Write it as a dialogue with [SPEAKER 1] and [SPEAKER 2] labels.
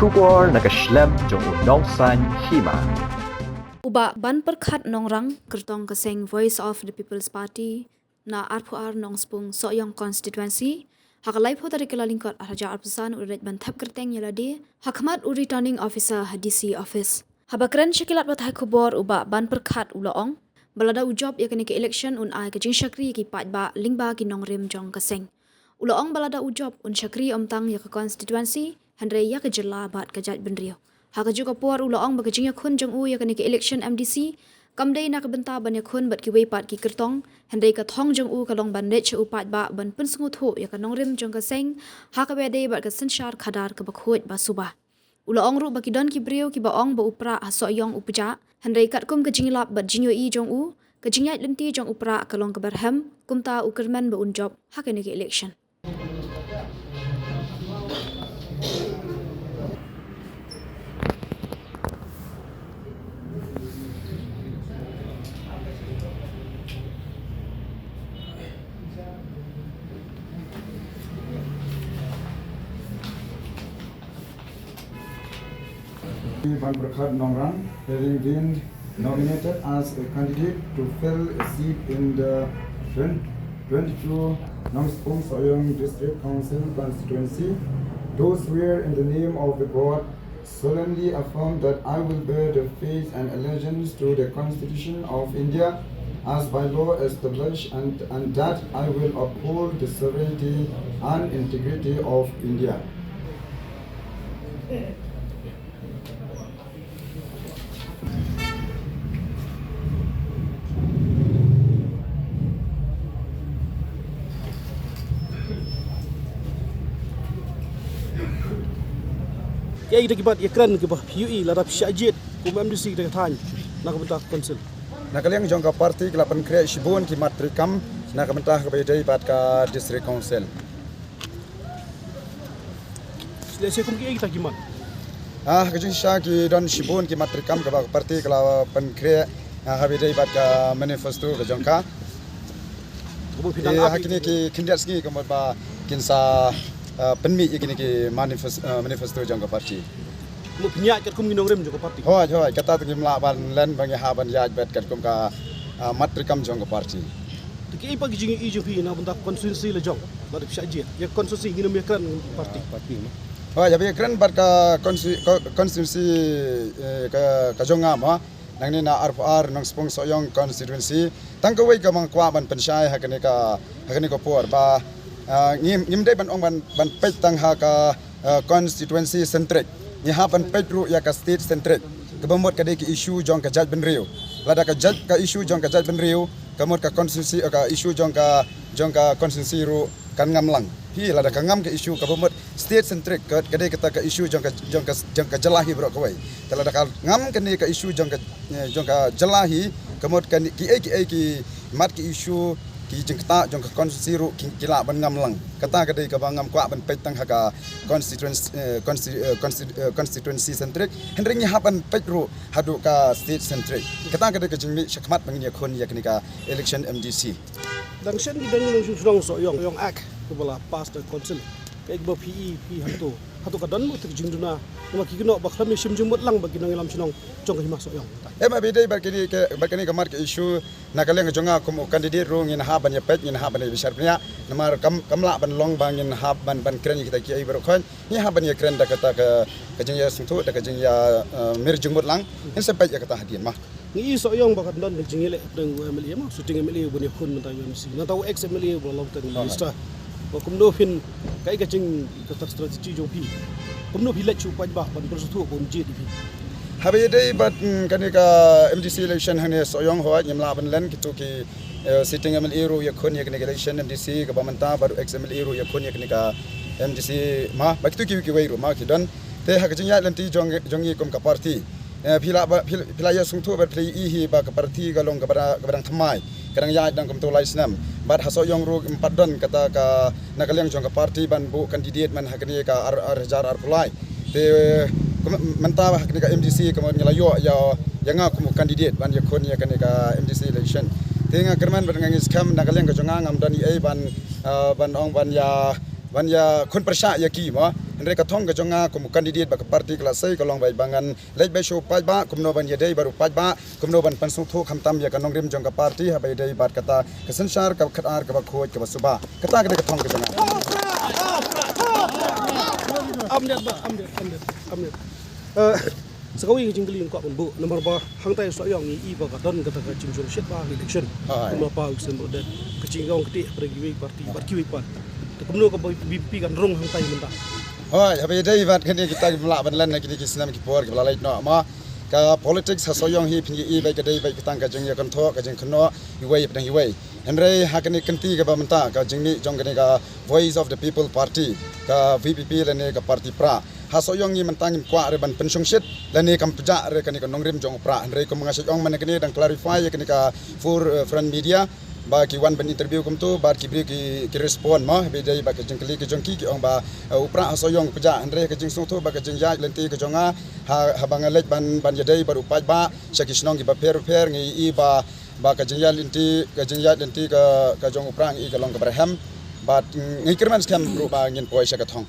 [SPEAKER 1] Shubor nakaslem jong unong san hima.
[SPEAKER 2] Uba ban perkhat nongrang kertong keseng Voice of the People's Party na RPR nong spung soyong constituency hakalai pho dari kelalingkot Raja Arpusan urat bantap kerteng yaladi hakmat returning officer DC office habakren syakilat batai kubor uba ban perkhat ulaong balada ujob yakni ke election un ai ke jing syakri ki patba lingba ki nongrim jong keseng ulaong balada ujob un syakri omtang ya ke constituency handre ya ke jela bat ke jat benrio haka juga puar ulaong bagajing ya khun jong u ya ke election MDC kamdei nak benta ban ya khun bat ki wei pat ki kertong handai ka thong jong u ka long ban ne che u pat ba ban pun sungu thu ya ka nongrim jong ka seng haka be dei bat ka senshar khadar ka bakhot ba suba ulaong ru ba ki don ki brio ki ba ong ba upra aso yong upja handai kat kum ka jinglap bat jinyo i jong u ka jingyat lenti jong upra ka long ka barham kumta ukerman ba un job haka ne election
[SPEAKER 3] Van Berkhad Nongrang, having been nominated as a candidate to fill a seat in the 22 Nongspong Soyong District Council constituency, do swear in the name of the God, solemnly affirm that I will bear the faith and allegiance to the Constitution of India as by law established and that I will uphold the sovereignty and integrity of India.
[SPEAKER 4] Yai dah kibat ikran ke bah PUE ladap syajid kum MDC dah than nak bentak konsil.
[SPEAKER 3] Nakaliang jongka parti kelapan kre shibun ki matrikam nak mentah ke bedai bat ka district council.
[SPEAKER 4] Selesai kum ki tak kimat.
[SPEAKER 3] Kejung sya ki don shibun ki matrikam ke parti kelapan kre habedai bat ka manifesto ke jongka.
[SPEAKER 4] Kamu pindang api.
[SPEAKER 3] Hakini ki kindiat segi kemat ba kinsa penmi ikini ki manifesto jangka parti.
[SPEAKER 4] Kamu pinyak kat kum ginong rem juga parti.
[SPEAKER 3] Hoi kata tu kimla ban len bangi haban yaj bet kat kum ka matrikam jangka parti.
[SPEAKER 4] Tiki pagi jingi IJP nak bentak konstitusi le jong ladap syajid. Ya konstitusi ginong ikran parti.
[SPEAKER 3] Hoi jadi keren bat ka konstitusi ka jonga ma nang ni na RPR nang spong soyong constituency tang ka wei ka mang kwa ban pensyai hakani ka puar ba ngim dai ban ong ban pej tang ha ka constituency centric ni ha ban pej ru ya ka state centric ke bamot ka dei ki issue jong ka jaj ben riu lada ka jaj ka issue jong ka jaj ben riu kamot ka constituency ka issue jong ka constituency ru kan ngam lang hi lada ka ngam ka issue ka bamot state centric ka dei kata ka issue jong ka jalahi bro ka wei lada ka ngam ka ni ka issue jong ka jalahi kamot ka ki mat ki issue ki jengkta jong ka konstitusi ru kila ban ngam lang kata ka dei ka bangam kwa ban pej tang ha ka constituency centric hendring ni hapan pej ru hadu ka state centric kata ka dei ka jingmi syakmat bangin ya khon ya kini ka election MDC
[SPEAKER 4] Dan sen di dalam susung soyong ak kepala pas dan konsil. Kayak bah PE hantu ka dan mu terjing duna. Nama kikino bakal mesim jumut lang bagi nang ilam sinong jong ka himak soyong.
[SPEAKER 3] Ma bidai barkini kamar ke isu nakaleng jonga kum kandidat ru ngin ha ban ya pej ngin ha ban bisar punya namar kamla ban long bangin ha ban kren kita ki ai berokon ni ha ban ya kren da kata ka jing ya sungtu da ka jing ya mir jumut lang in sampai ya kata hadin mah
[SPEAKER 4] Ni soyong bakat dan jingile deng MLA mah shooting MLA bani khun mentang UMC. Na tahu ex MLA bolong teng lista. Kum no fin kai ka jing ka strategi jong pi. Kum no hilat chu paj bah ban bersutu kum JDP.
[SPEAKER 3] Habis dai bat kani ka MDC election hane soyong ho nyamla ban len kitu ki sitting MLA ru ya khon ya kani election MDC ka bamanta baru ex MLA ru ya khon ya kani ka MDC ma bakitu ki wei ru ma ki dan te ha ka jing ya lenti jongi kum ka parti pila ya sungtu ber pri ihi ba ka parti galong ka barang thamai kadang ya dang kum to lai snam bat haso yong ru 4 don kata ka nakaleng jong ka parti ban bu kandidat man hakni ka ar pulai te menta hakni ka MDC ka ngelayo ya nga kum kandidat ban ya khon ya ka MDC election te nga kerman ban ngis kam nakaleng ka jonga ngam dan ai ban ong ban ya khon persya ya ki ma Henry Katong ke jonga kum kandidat ba parti kelasai kalong bai bangan lej bai show pai ba kumno ban yedai baru pai ba kumno ban pansung thu khamtam ya kanong rim jong ka parti ha bai dai bat kata kesensyar ka khatar ka khoj ka suba kata ke katong ke jonga
[SPEAKER 4] amnet sekawi jing kali ko bu nomor ba hang tai so yang i ba don kata ka jing jong shet ba election kuma pa uksen bo det kecing gong keti pergi parti parti pat kumno ka BP kan rong hang tai menta
[SPEAKER 3] hoi ha bai dai bat kini kita mla ban lan kini kisnam ki por ki lalai no ma ka politics ha so yang hi phi i bai ka dai bai kitang ka jing ya kan tho ka jing khno i wei pedang i wei Henry ha kini kenti ka ba menta ka jing ni jong kini ka voice of the people party ka VPP lane ka parti pra hasoyong ni mentang kwa re ban pensiong shit lani kam peja re kani ka nongrim jong pra Henry ko mga syong man kini dang clarify kani ka for front media ba ki wan ban interview kum tu ba ki bri ki respond ma be dai ba ka jing kli ki jong ki ong ba upra hasoyong peja Henry ka jing sung tu ba ka jing ya lenti ka jonga ha bang lek ban yadai baru pa ba syakisnong ki ba per ngi i ba ka jing ya lenti ka jong upra ngi ka long ka braham ba ngi kirman scam ru ba ngin poi syakathong